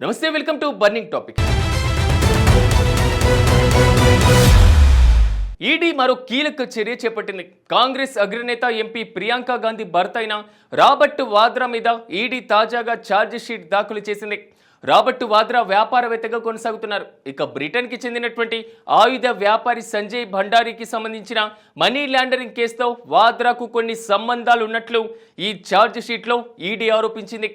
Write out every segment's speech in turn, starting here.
నమస్తే, welcome to burning topic. ED మరో కీలక చర్య చేపట్టింది. కాంగ్రెస్ అగ్రనేత ఎంపీ ప్రియాంక గాంధీ భర్త అయిన రాబర్ట్ వాద్రా మీద ఈడీ తాజాగా ఛార్జ్ షీట్ దాఖలు చేసింది. రాబర్ట్ వాద్రా వ్యాపారవేత్తగా కొనసాగుతున్నారు. ఇక బ్రిటన్కి చెందినటువంటి ఆయుధ వ్యాపారి సంజయ్ భండారీకి సంబంధించిన మనీ లాండరింగ్ కేసుతో వాద్రాకు కొన్ని సంబంధాలు ఉన్నట్లు ఈ ఛార్జ్ షీట్లో ఈడీ ఆరోపించింది.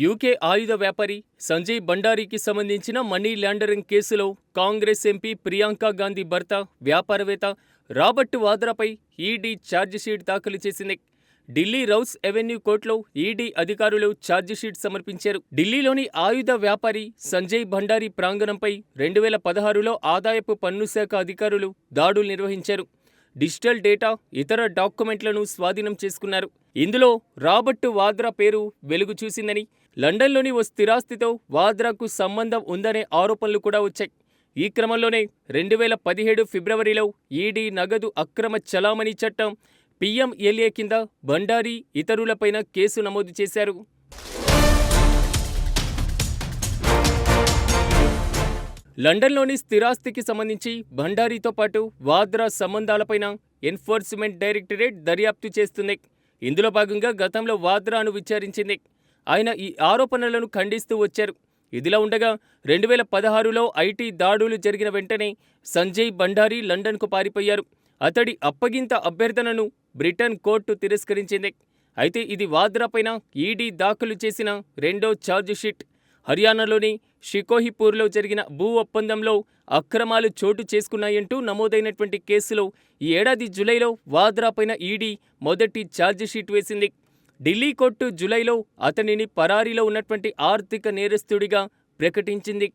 యూకే ఆయుధ వ్యాపారి సంజయ్ భండారీకి సంబంధించిన మనీ లాండరింగ్ కేసులో కాంగ్రెస్ ఎంపీ ప్రియాంక గాంధీ భర్త వ్యాపారవేత్త రాబర్ట్ వాద్రాపై ఈడీ ఛార్జిషీట్ దాఖలు చేసింది. ఢిల్లీ రౌస్ ఎవెన్యూ కోర్టులో ఈడీ అధికారులు ఛార్జిషీట్ సమర్పించారు. ఢిల్లీలోని ఆయుధ వ్యాపారి సంజయ్ భండారీ ప్రాంగణంపై 2016లో ఆదాయపు పన్ను శాఖ అధికారులు దాడులు నిర్వహించారు. డిజిటల్ డేటా, ఇతర డాక్యుమెంట్లను స్వాధీనం చేసుకున్నారు. ఇందులో రాబర్ట్ వాద్రా పేరు వెలుగు చూసిందని, లండన్లోని ఓ స్థిరాస్తితో వాద్రాకు సంబంధం ఉందనే ఆరోపణలు కూడా వచ్చాయి. ఈ క్రమంలోనే 2017 ఫిబ్రవరిలో ఈడీ నగదు అక్రమ చలామణి చట్టం PMLA కింద భండారీ ఇతరులపైన కేసు నమోదు చేశారు. లండన్లోని స్థిరాస్తికి సంబంధించి భండారీతో పాటు వాద్రా సంబంధాలపైన ఎన్ఫోర్స్మెంట్ డైరెక్టరేట్ దర్యాప్తు చేస్తుంది. ఇందులో భాగంగా గతంలో వాద్రాను విచారించింది. ఆయన ఈ ఆరోపణలను ఖండిస్తూ వచ్చారు. ఇదిలా ఉండగా 2016లో ఐటీ దాడులు జరిగిన వెంటనే సంజయ్ భండారీ లండన్కు పారిపోయారు. అతడి అప్పగింత అభ్యర్థనను బ్రిటన్ కోర్టు తిరస్కరించింది. అయితే ఇది వాద్రాపైన ఈడీ దాఖలు చేసిన రెండో ఛార్జిషీట్. హర్యానాలోని షికోహిపూర్లో జరిగిన భూ ఒప్పందంలో అక్రమాలు చోటు చేసుకున్నాయంటూ నమోదైనటువంటి కేసులో ఈ ఏడాది జులైలో వాద్రాపైన ఈడీ మొదటి ఛార్జిషీట్ వేసింది. ఢిల్లీ కోర్టు జులైలో అతనిని పరారీలో ఉన్నటువంటి ఆర్థిక నేరస్తుడిగా ప్రకటించింది.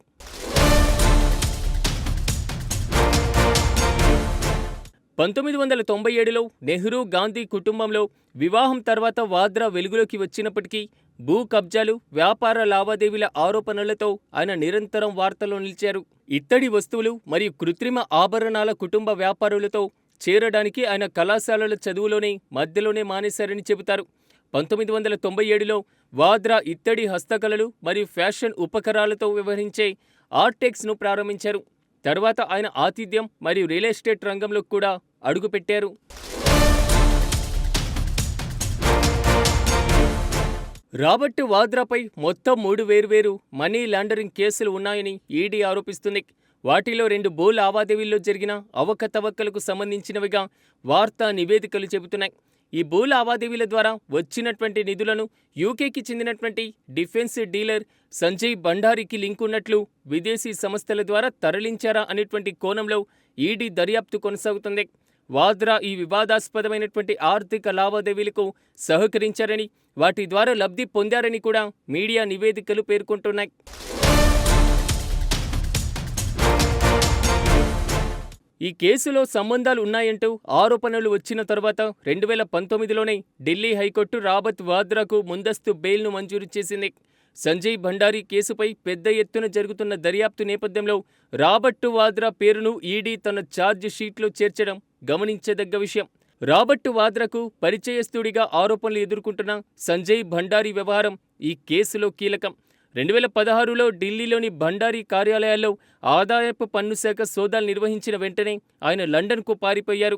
పంతొమ్మిది 1997లో నెహ్రూ గాంధీ కుటుంబంలో వివాహం తర్వాత వాద్రా వెలుగులోకి వచ్చినప్పటికీ భూ కబ్జాలు, వ్యాపార లావాదేవీల ఆరోపణలతో ఆయన నిరంతరం వార్తల్లో నిలిచారు. ఇత్తడి వస్తువులు మరియు కృత్రిమ ఆభరణాల కుటుంబ వ్యాపారులతో చేరడానికి ఆయన కళాశాలల చదువులోనే మధ్యలోనే మానేశారని చెబుతారు. 1997లో వాద్రా ఇత్తడి హస్తకళలు మరియు ఫ్యాషన్ ఉపకరాలతో వ్యవహరించే ఆర్టెక్స్ను ప్రారంభించారు. తర్వాత ఆయన ఆతిథ్యం మరియు రియల్ ఎస్టేట్ రంగంలో కూడా అడుగుపెట్టారు. రాబర్ట్ వాద్రాపై మొత్తం 3 వేర్వేరు మనీ లాండరింగ్ కేసులు ఉన్నాయని ఈడీ ఆరోపిస్తుంది. వాటిలో 2 భూ లావాదేవీల్లో జరిగిన అవకతవకలకు సంబంధించినవిగా వార్తా నివేదికలు చెబుతున్నాయి. ఈ భూ లావాదేవీల ద్వారా వచ్చినటువంటి నిధులను యూకేకి చెందినటువంటి డిఫెన్స్ డీలర్ సంజయ్ భండారీకి లింక్ ఉన్నట్లు విదేశీ సంస్థల ద్వారా తరలించారా అనేటువంటి కోణంలో ఈడీ దర్యాప్తు కొనసాగుతుంది. వాద్రా ఈ వివాదాస్పదమైనటువంటి ఆర్థిక లావాదేవీలకు సహకరించారని, వాటి ద్వారా లబ్ధి పొందారని కూడా మీడియా నివేదికలు పేర్కొంటున్నాయి. ఈ కేసులో సంబంధాలు ఉన్నాయంటూ ఆరోపణలు వచ్చిన తర్వాత 2019లోనే ఢిల్లీ హైకోర్టు రాబర్ట్ వాద్రాకు ముందస్తు బెయిల్ను మంజూరు చేసింది. సంజయ్ భండారీ కేసుపై పెద్ద ఎత్తున జరుగుతున్న దర్యాప్తు నేపథ్యంలో రాబర్ట్ వాద్రా పేరును ఈడీ తన ఛార్జ్ షీట్లో చేర్చడం గమనించదగ్గ విషయం. రాబర్ట్ వాద్రాకు పరిచయస్తుడిగా ఆరోపణలు ఎదుర్కొంటున్న సంజయ్ భండారీ వ్యవహారం ఈ కేసులో కీలకం. 2016లో ఢిల్లీలోని భండారీ కార్యాలయాల్లో ఆదాయపు పన్ను శాఖ సోదాలు నిర్వహించిన వెంటనే ఆయన లండన్కు పారిపోయారు.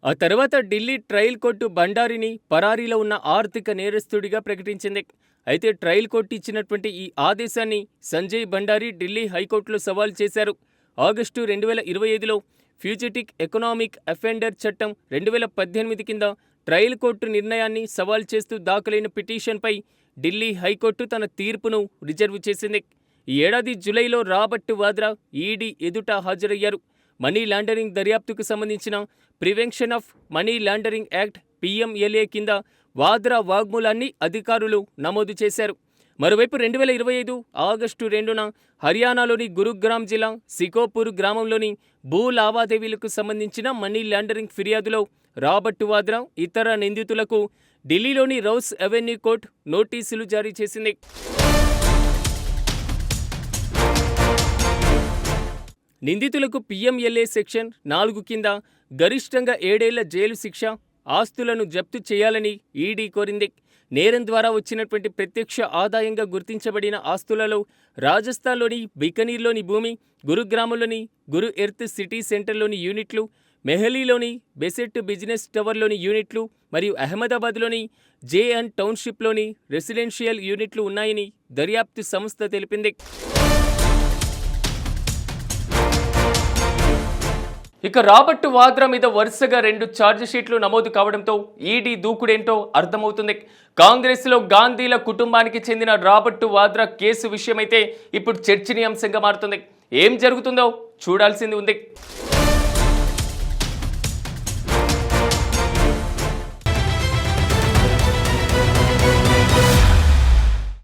ఆ తర్వాత ఢిల్లీ ట్రయల్ కోర్టు భండారీని పరారీలో ఉన్న ఆర్థిక నేరస్తుడిగా ప్రకటించింది. అయితే ట్రయల్ కోర్టు ఇచ్చినటువంటి ఈ ఆదేశాన్ని సంజయ్ భండారీ ఢిల్లీ హైకోర్టులో సవాల్ చేశారు. ఆగస్టు 2025లో ఫ్యూజిటివ్ ఎకనామిక్ అఫెండర్ చట్టం 2018 కింద ట్రయల్ కోర్టు నిర్ణయాన్ని సవాల్ చేస్తూ దాఖలైన పిటిషన్పై ఢిల్లీ హైకోర్టు తన తీర్పును రిజర్వ్ చేసింది. ఈ ఏడాది జులైలో రాబర్ట్ వాద్రా ఈడీ ఎదుట హాజరయ్యారు. మనీ లాండరింగ్ దర్యాప్తుకు సంబంధించిన prevention of money laundering act PMLA కింద వాద్రా వాగ్మూలాన్ని అధికారులు నమోదు చేశారు. మరోవైపు 2025 ఆగస్టు 2న హర్యానాలోని గురుగ్రామ్ జిల్లా సికోపూర్ గ్రామంలోని భూ లావాదేవీలకు సంబంధించిన మనీ లాండరింగ్ ఫిర్యాదులో రాబర్ట్ వాద్రా ఇతర నిందితులకు ఢిల్లీలోని రౌస్ ఎవెన్యూ కోర్టు నోటీసులు జారీ చేసింది. నిందితులకు PMLA సెక్షన్ 4 కింద గరిష్టంగా 7 ఏళ్ల జైలు శిక్ష, ఆస్తులను జప్తు చేయాలని ఈడీ కోరింది. నేరం ద్వారా వచ్చినటువంటి ప్రత్యక్ష ఆదాయంగా గుర్తించబడిన ఆస్తులలో రాజస్థాన్లోని బికనీర్లోని భూమి, గురుగ్రామంలోని గురు ఎర్త్ సిటీ సెంటర్లోని యూనిట్లు, మెహలీలోని బెసెట్ బిజినెస్ టవర్లోని యూనిట్లు మరియు అహ్మదాబాద్లోని JN టౌన్షిప్లోని రెసిడెన్షియల్ యూనిట్లు ఉన్నాయని దర్యాప్తు సంస్థ తెలిపింది. ఇక రాబర్ట్ వాద్రా మీద వరుసగా 2 ఛార్జిషీట్లు నమోదు కావడంతో ఈడీ దూకుడేంటో అర్థమవుతుంది. కాంగ్రెస్లో గాంధీల కుటుంబానికి చెందిన రాబర్ట్ వాద్రా కేసు విషయమైతే ఇప్పుడు చర్చనీయాంశంగా మారుతుంది. ఏం జరుగుతుందో చూడాల్సింది ఉంది.